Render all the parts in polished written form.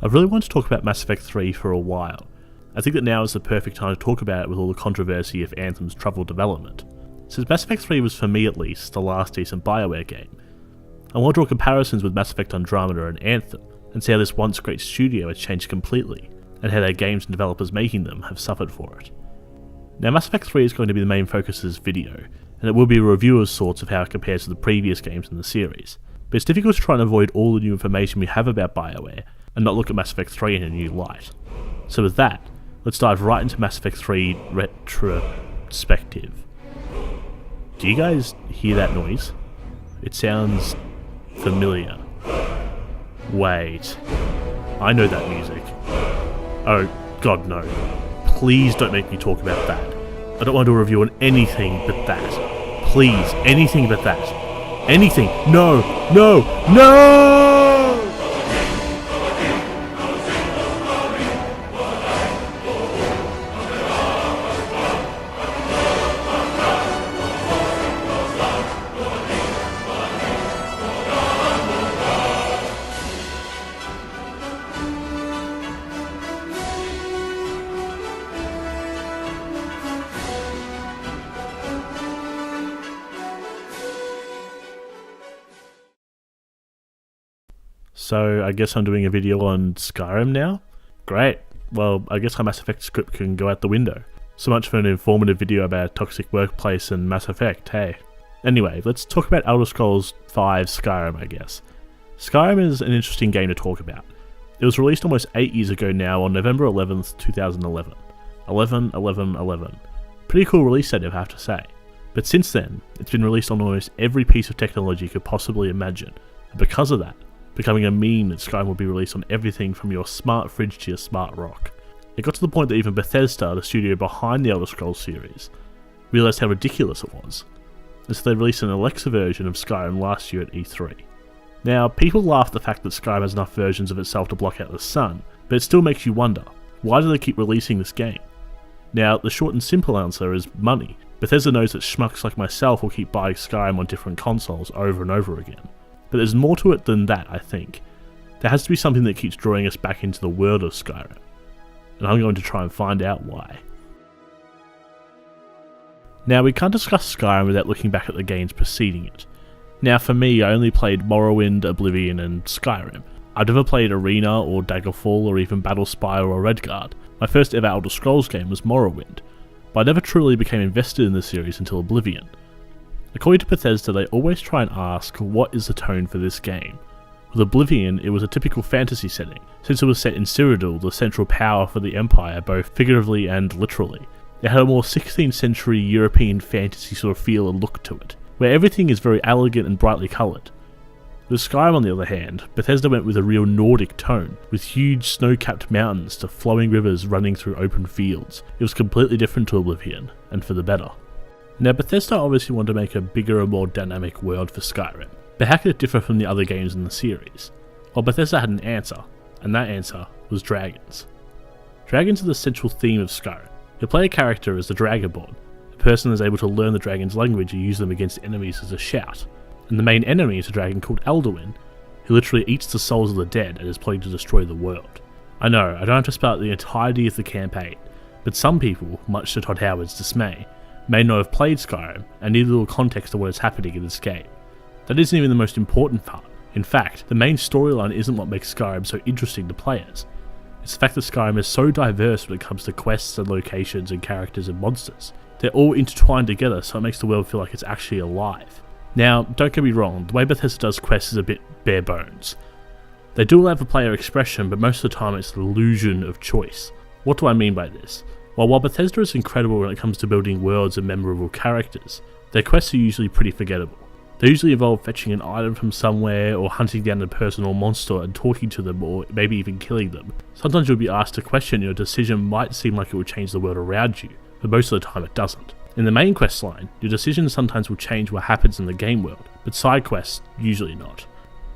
I've really wanted to talk about Mass Effect 3 for a while. I think that now is the perfect time to talk about it with all the controversy of Anthem's troubled development. Since Mass Effect 3 was, for me at least, the last decent BioWare game, I want to draw comparisons with Mass Effect Andromeda and Anthem, and see how this once great studio has changed completely, and how their games and developers making them have suffered for it. Now, Mass Effect 3 is going to be the main focus of this video, and it will be a review of sorts of how it compares to the previous games in the series, but it's difficult to try and avoid all the new information we have about BioWare, and not look at Mass Effect 3 in a new light. So with that, let's dive right into Mass Effect 3 retrospective. Do you guys hear that noise? It sounds familiar. Wait, I know that music. Oh god no, please don't make me talk about that. I don't want to do a review on anything but that. Please, anything but that. Anything, no, no, no! So I guess I'm doing a video on Skyrim now? Great. Well, I guess my Mass Effect script can go out the window. So much for an informative video about a toxic workplace and Mass Effect, hey. Anyway, let's talk about Elder Scrolls V Skyrim, I guess. Skyrim is an interesting game to talk about. It was released almost 8 years ago now on November 11th, 2011. 11/11/11. Pretty cool release date, I have to say. But since then, it's been released on almost every piece of technology you could possibly imagine, and because of that, becoming a meme that Skyrim will be released on everything from your smart fridge to your smart rock. It got to the point that even Bethesda, the studio behind the Elder Scrolls series, realised how ridiculous it was, and so they released an Alexa version of Skyrim last year at E3. Now, people laugh at the fact that Skyrim has enough versions of itself to block out the sun, but it still makes you wonder, why do they keep releasing this game? Now, the short and simple answer is money. Bethesda knows that schmucks like myself will keep buying Skyrim on different consoles over and over again. But there's more to it than that, I think. There has to be something that keeps drawing us back into the world of Skyrim, and I'm going to try and find out why. Now, we can't discuss Skyrim without looking back at the games preceding it. Now, for me, I only played Morrowind, Oblivion, and Skyrim. I've never played Arena, or Daggerfall, or even Battlespire or Redguard. My first ever Elder Scrolls game was Morrowind, but I never truly became invested in the series until Oblivion. According to Bethesda, they always try and ask, what is the tone for this game? With Oblivion, it was a typical fantasy setting, since it was set in Cyrodiil, the central power for the Empire, both figuratively and literally. It had a more 16th century European fantasy sort of feel and look to it, where everything is very elegant and brightly coloured. With Skyrim, on the other hand, Bethesda went with a real Nordic tone, with huge snow-capped mountains to flowing rivers running through open fields. It was completely different to Oblivion, and for the better. Now, Bethesda obviously wanted to make a bigger and more dynamic world for Skyrim, but how could it differ from the other games in the series? Well, Bethesda had an answer, and that answer was dragons. Dragons are the central theme of Skyrim. You play a character as the Dragonborn, a person is able to learn the dragon's language and use them against enemies as a shout, and the main enemy is a dragon called Alduin, who literally eats the souls of the dead and is planning to destroy the world. I know, I don't have to spell out the entirety of the campaign, but some people, much to Todd Howard's dismay, may not have played Skyrim and need a little context of what is happening in this game. That isn't even the most important part. In fact, the main storyline isn't what makes Skyrim so interesting to players. It's the fact that Skyrim is so diverse when it comes to quests and locations and characters and monsters. They're all intertwined together, so it makes the world feel like it's actually alive. Now, don't get me wrong, the way Bethesda does quests is a bit bare bones. They do allow for player expression, but most of the time it's the illusion of choice. What do I mean by this? Well, while Bethesda is incredible when it comes to building worlds and memorable characters, their quests are usually pretty forgettable. They usually involve fetching an item from somewhere, or hunting down a person or monster and talking to them, or maybe even killing them. Sometimes you'll be asked a question and your decision might seem like it will change the world around you, but most of the time it doesn't. In the main quest line, your decisions sometimes will change what happens in the game world, but side quests usually not.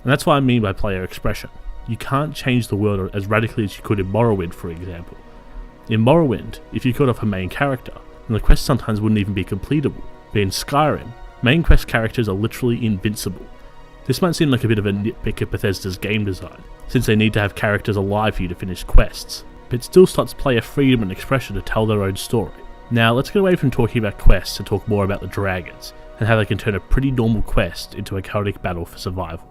And that's what I mean by player expression. You can't change the world as radically as you could in Morrowind, for example. In Morrowind, if you killed off a main character, then the quest sometimes wouldn't even be completable, but in Skyrim, main quest characters are literally invincible. This might seem like a bit of a nitpick of Bethesda's game design, since they need to have characters alive for you to finish quests, but it still lets player freedom and expression to tell their own story. Now let's get away from talking about quests and talk more about the dragons, and how they can turn a pretty normal quest into a chaotic battle for survival.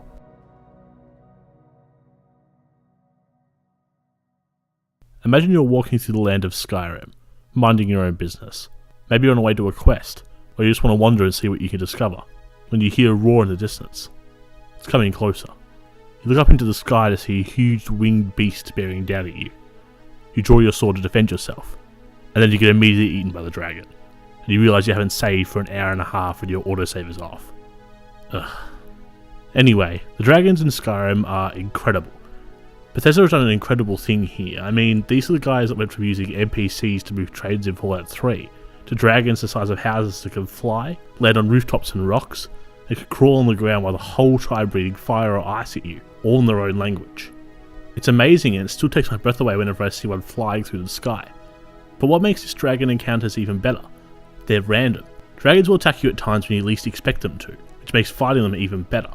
Imagine you're walking through the land of Skyrim, minding your own business. Maybe you're on the way to a quest, or you just want to wander and see what you can discover, when you hear a roar in the distance. It's coming closer. You look up into the sky to see a huge winged beast bearing down at you. You draw your sword to defend yourself, and then you get immediately eaten by the dragon, and you realise you haven't saved for an hour and a half when your autosave is off. Ugh. Anyway, the dragons in Skyrim are incredible. Bethesda has done an incredible thing here. I mean, these are the guys that went from using NPCs to move trades in Fallout 3, to dragons the size of houses that can fly, land on rooftops and rocks, and can crawl on the ground while the whole tribe breathing fire or ice at you, all in their own language. It's amazing, and it still takes my breath away whenever I see one flying through the sky. But what makes this dragon encounters even better? They're random. Dragons will attack you at times when you least expect them to, which makes fighting them even better.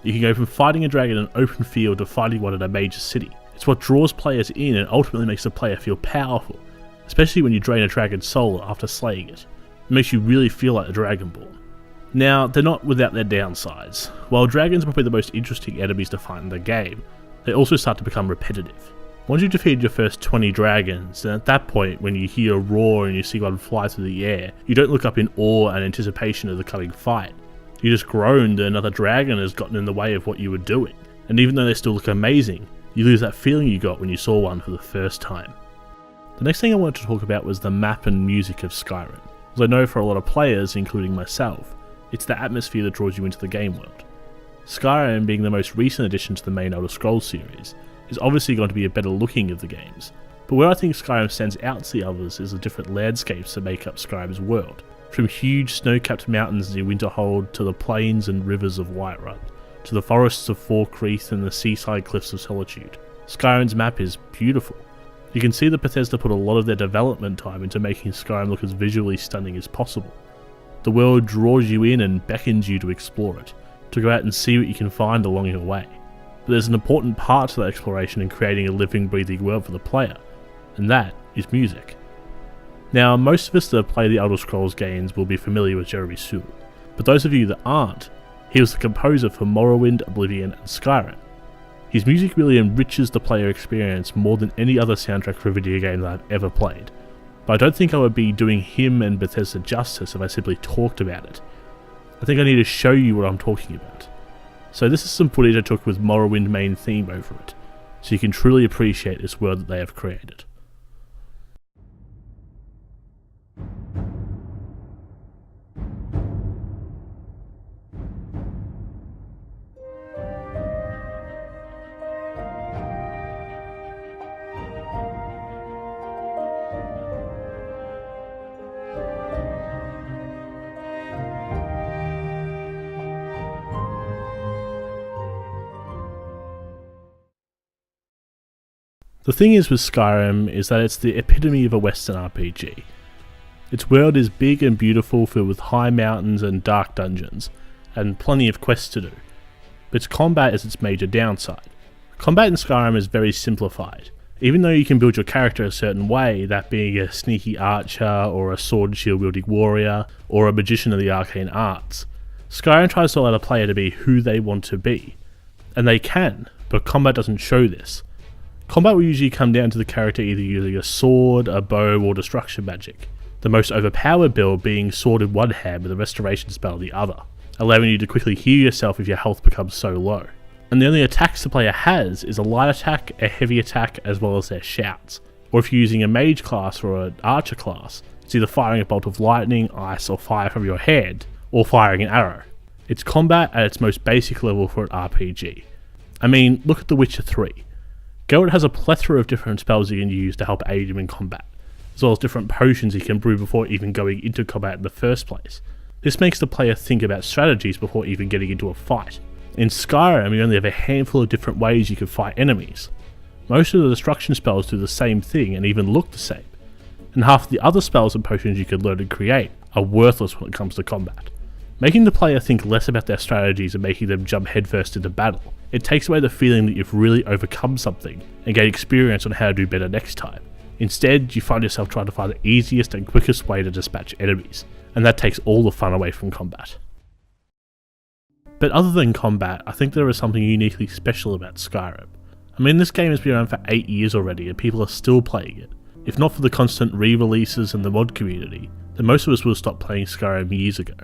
You can go from fighting a dragon in an open field to fighting one in a major city. It's what draws players in and ultimately makes the player feel powerful, especially when you drain a dragon's soul after slaying it. It makes you really feel like the Dragonborn. Now, they're not without their downsides. While dragons are probably the most interesting enemies to fight in the game, they also start to become repetitive. Once you've defeated your first 20 dragons, and at that point when you hear a roar and you see one fly through the air, you don't look up in awe and anticipation of the coming fight. You just groan that another dragon has gotten in the way of what you were doing, and even though they still look amazing, you lose that feeling you got when you saw one for the first time. The next thing I wanted to talk about was the map and music of Skyrim, as I know for a lot of players, including myself, it's the atmosphere that draws you into the game world. Skyrim, being the most recent addition to the main Elder Scrolls series, is obviously going to be a better looking of the games, but where I think Skyrim stands out to the others is the different landscapes that make up Skyrim's world. From huge snow-capped mountains near Winterhold to the plains and rivers of Whiterun, to the forests of Falkreath and the seaside cliffs of Solitude. Skyrim's map is beautiful. You can see that Bethesda put a lot of their development time into making Skyrim look as visually stunning as possible. The world draws you in and beckons you to explore it, to go out and see what you can find along your way. But there's an important part to that exploration in creating a living, breathing world for the player, and that is music. Now, most of us that play the Elder Scrolls games will be familiar with Jeremy Soule, but those of you that aren't, he was the composer for Morrowind, Oblivion and Skyrim. His music really enriches the player experience more than any other soundtrack for a video game that I've ever played, but I don't think I would be doing him and Bethesda justice if I simply talked about it. I think I need to show you what I'm talking about. So this is some footage I took with Morrowind main theme over it, so you can truly appreciate this world that they have created. The thing is with Skyrim is that it's the epitome of a Western RPG. Its world is big and beautiful, filled with high mountains and dark dungeons, and plenty of quests to do, but its combat is its major downside. Combat in Skyrim is very simplified. Even though you can build your character a certain way, that being a sneaky archer, or a sword and shield wielding warrior, or a magician of the arcane arts, Skyrim tries to allow the player to be who they want to be. And they can, but combat doesn't show this. Combat will usually come down to the character either using a sword, a bow, or destruction magic. The most overpowered build being sword in one hand with a restoration spell in the other, allowing you to quickly heal yourself if your health becomes so low. And the only attacks the player has is a light attack, a heavy attack, as well as their shouts. Or if you're using a mage class or an archer class, it's either firing a bolt of lightning, ice, or fire from your hand, or firing an arrow. It's combat at its most basic level for an RPG. I mean, look at The Witcher 3. Geralt has a plethora of different spells you can use to help aid him in combat, as well as different potions he can brew before even going into combat in the first place. This makes the player think about strategies before even getting into a fight. In Skyrim, you only have a handful of different ways you can fight enemies. Most of the destruction spells do the same thing and even look the same, and half the other spells and potions you can learn and create are worthless when it comes to combat. making the player think less about their strategies and making them jump headfirst into battle. It takes away the feeling that you've really overcome something and gain experience on how to do better next time. Instead, you find yourself trying to find the easiest and quickest way to dispatch enemies, and that takes all the fun away from combat. But other than combat, I think there is something uniquely special about Skyrim. I mean, this game has been around for 8 years already and people are still playing it. If not for the constant re-releases and the mod community, then most of us would have stopped playing Skyrim years ago.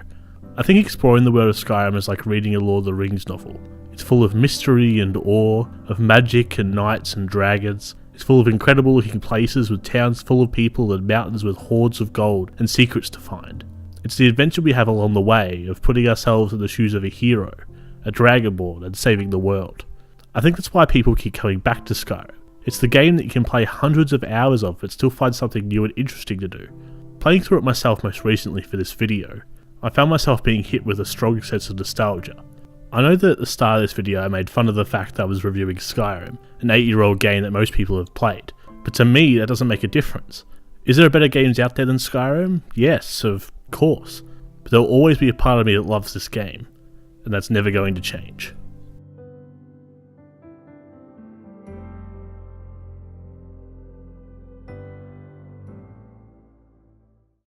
I think exploring the world of Skyrim is like reading a Lord of the Rings novel. It's full of mystery and awe, of magic and knights and dragons. It's full of incredible looking places with towns full of people and mountains with hoards of gold and secrets to find. It's the adventure we have along the way of putting ourselves in the shoes of a hero, a dragonborn, and saving the world. I think that's why people keep coming back to Skyrim. It's the game that you can play hundreds of hours of but still find something new and interesting to do. Playing through it myself most recently for this video, I found myself being hit with a strong sense of nostalgia. I know that at the start of this video I made fun of the fact that I was reviewing Skyrim, an 8-year-old game that most people have played, but to me that doesn't make a difference. Is there better games out there than Skyrim? Yes, of course, but there will always be a part of me that loves this game, and that's never going to change.